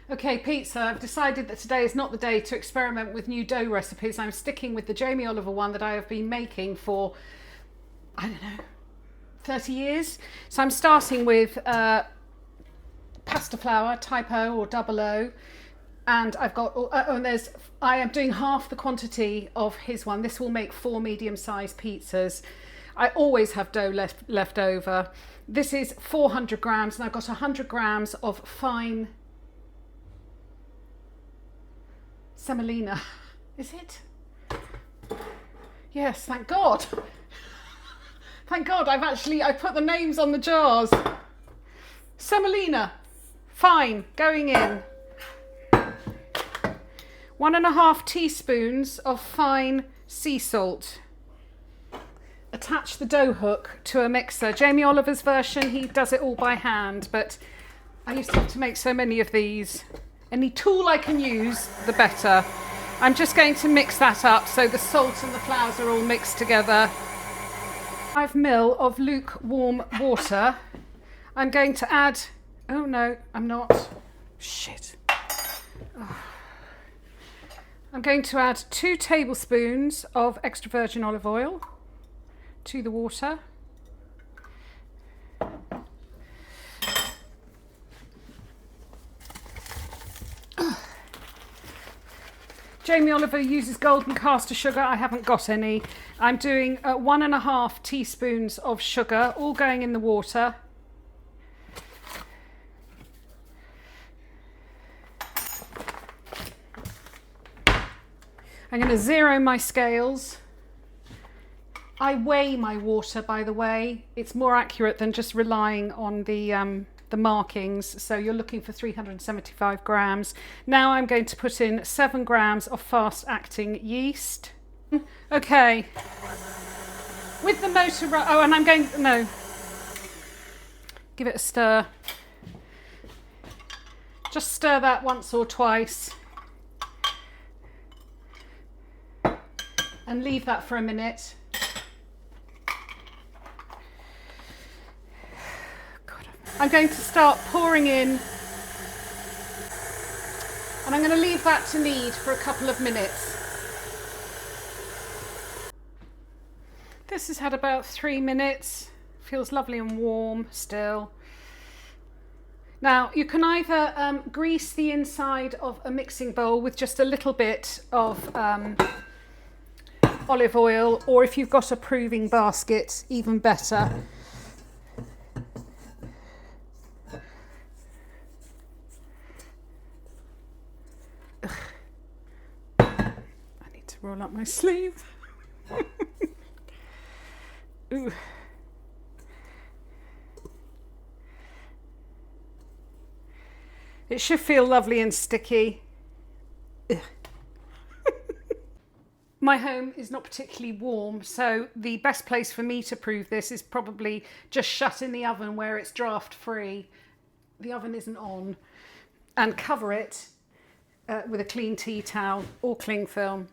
Okay, pizza. I've decided that today is not the day to experiment with new dough recipes. I'm sticking with the Jamie Oliver one that I have been making for, I don't know, 30 years. So I'm starting with pasta flour, type O or double O. And I've got, I am doing half the quantity of his one. This will make 4 medium-sized pizzas. I always have dough left over. This is 400 grams, and I've got 100 grams of fine semolina. Is it? Yes, thank God. Thank God I put the names on the jars. Semolina, fine, going in. 1.5 teaspoons of fine sea salt. Attach the dough hook to a mixer. Jamie Oliver's version, he does it all by hand, but I used to have to make so many of these. Any tool I can use, the better. I'm just going to mix that up so the salt and the flours are all mixed together. 5 ml of lukewarm water. I'm going to add, oh no, I'm not. Shit. Oh. I'm going to add 2 tablespoons of extra virgin olive oil to the water. Jamie Oliver uses golden caster sugar. I haven't got any. I'm doing 1.5 teaspoons of sugar, all going in the water. I'm going to zero my scales. I weigh my water, by the way. It's more accurate than just relying on the markings. So you're looking for 375 grams. Now I'm going to put in 7 grams of fast-acting yeast. Okay. With the motor... Oh, and I'm going... No. Give it a stir. Just stir that once or twice. And leave that for a minute. I'm going to start pouring in, and I'm going to leave that to knead for a couple of minutes. This has had about 3 minutes. Feels lovely and warm still. Now you can either grease the inside of a mixing bowl with just a little bit of olive oil, or if you've got a proving basket, even better. I need to roll up my sleeve. Ooh. It should feel lovely and sticky. Ugh. My home is not particularly warm, so the best place for me to prove this is probably just shut in the oven where it's draft free. The oven isn't on. And cover it with a clean tea towel or cling film.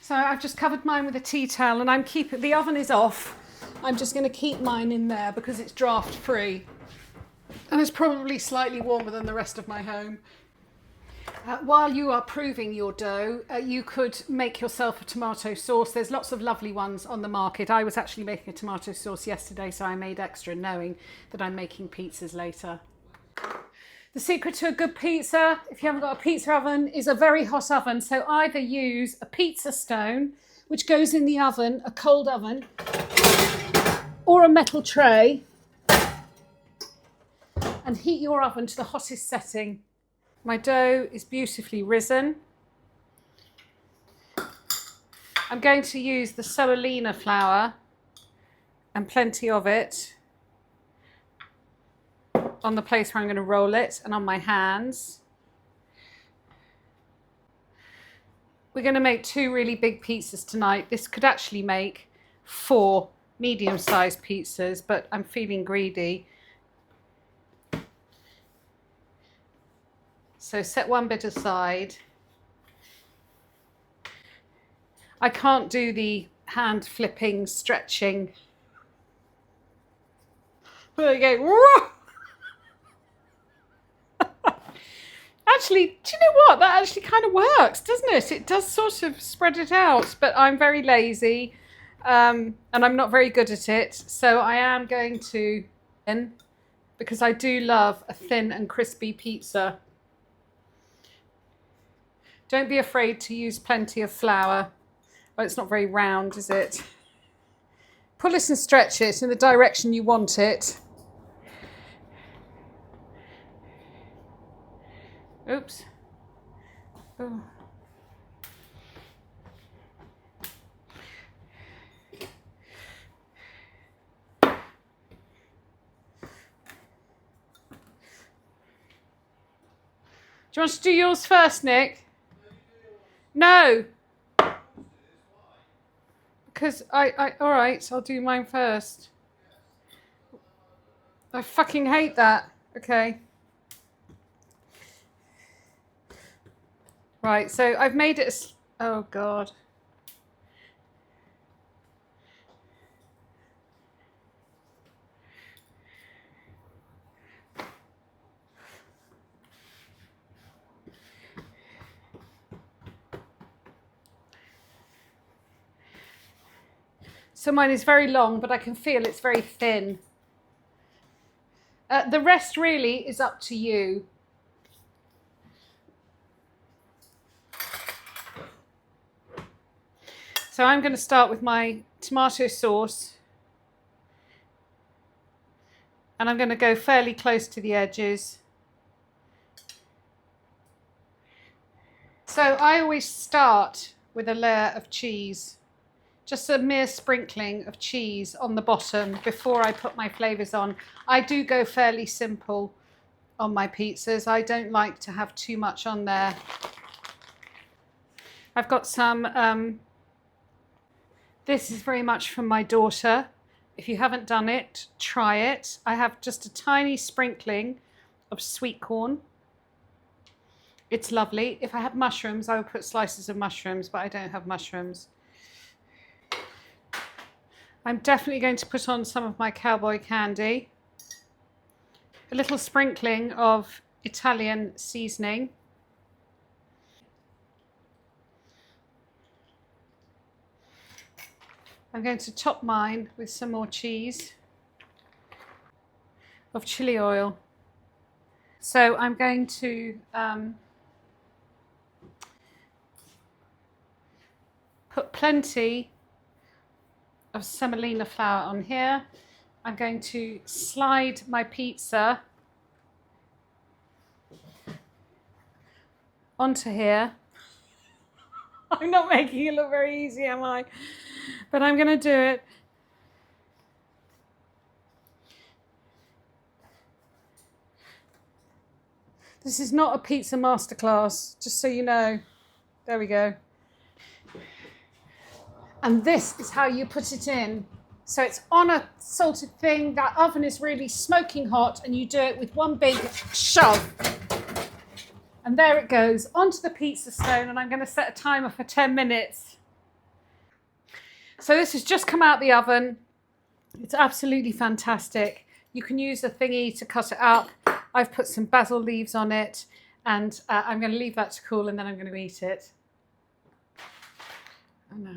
So I've just covered mine with a tea towel, and the oven is off. I'm just going to keep mine in there because it's draft free. And it's probably slightly warmer than the rest of my home. While you are proving your dough, you could make yourself a tomato sauce. There's lots of lovely ones on the market. I was actually making a tomato sauce yesterday, so I made extra knowing that I'm making pizzas later. The secret to a good pizza, if you haven't got a pizza oven, is a very hot oven. So either use a pizza stone, which goes in the oven, a cold oven, or a metal tray, and heat your oven to the hottest setting. My dough is beautifully risen. I'm going to use the semolina flour, and plenty of it, on the place where I'm going to roll it and on my hands. We're going to make 2 really big pizzas tonight. This could actually make 4 medium-sized pizzas, but I'm feeling greedy. So set one bit aside. I can't do the hand flipping, stretching. There you go. actually, do you know what? That actually kind of works, doesn't it? It does sort of spread it out, but I'm very lazy and I'm not very good at it. So I am going to, because I do love a thin and crispy pizza. Don't be afraid to use plenty of flour. Well, it's not very round, is it? Pull it and stretch it in the direction you want it. Oops. Oh. Do you want to do yours first, Nick? No. Because all right, I'll do mine first. I fucking hate that. Okay. Right, so I've made it oh God. So mine is very long, but I can feel it's very thin. The rest really is up to you. So I'm going to start with my tomato sauce. And I'm going to go fairly close to the edges. So I always start with a layer of cheese. Just a mere sprinkling of cheese on the bottom before I put my flavours on. I do go fairly simple on my pizzas. I don't like to have too much on there. I've got some, this is very much from my daughter. If you haven't done it, try it. I have just a tiny sprinkling of sweet corn. It's lovely. If I had mushrooms, I would put slices of mushrooms, but I don't have mushrooms. I'm definitely going to put on some of my cowboy candy. A little sprinkling of Italian seasoning. I'm going to top mine with some more cheese of chili oil. So I'm going to put plenty of semolina flour on here. I'm going to slide my pizza onto here. I'm not making it look very easy, am I? But I'm going to do it. This is not a pizza masterclass, just so you know. There we go. And this is how you put it in. So it's on a salted thing. That oven is really smoking hot, and you do it with one big shove. And there it goes onto the pizza stone, and I'm going to set a timer for 10 minutes. So this has just come out the oven. It's absolutely fantastic. You can use a thingy to cut it up. I've put some basil leaves on it, and I'm going to leave that to cool, and then I'm going to eat it. Oh no.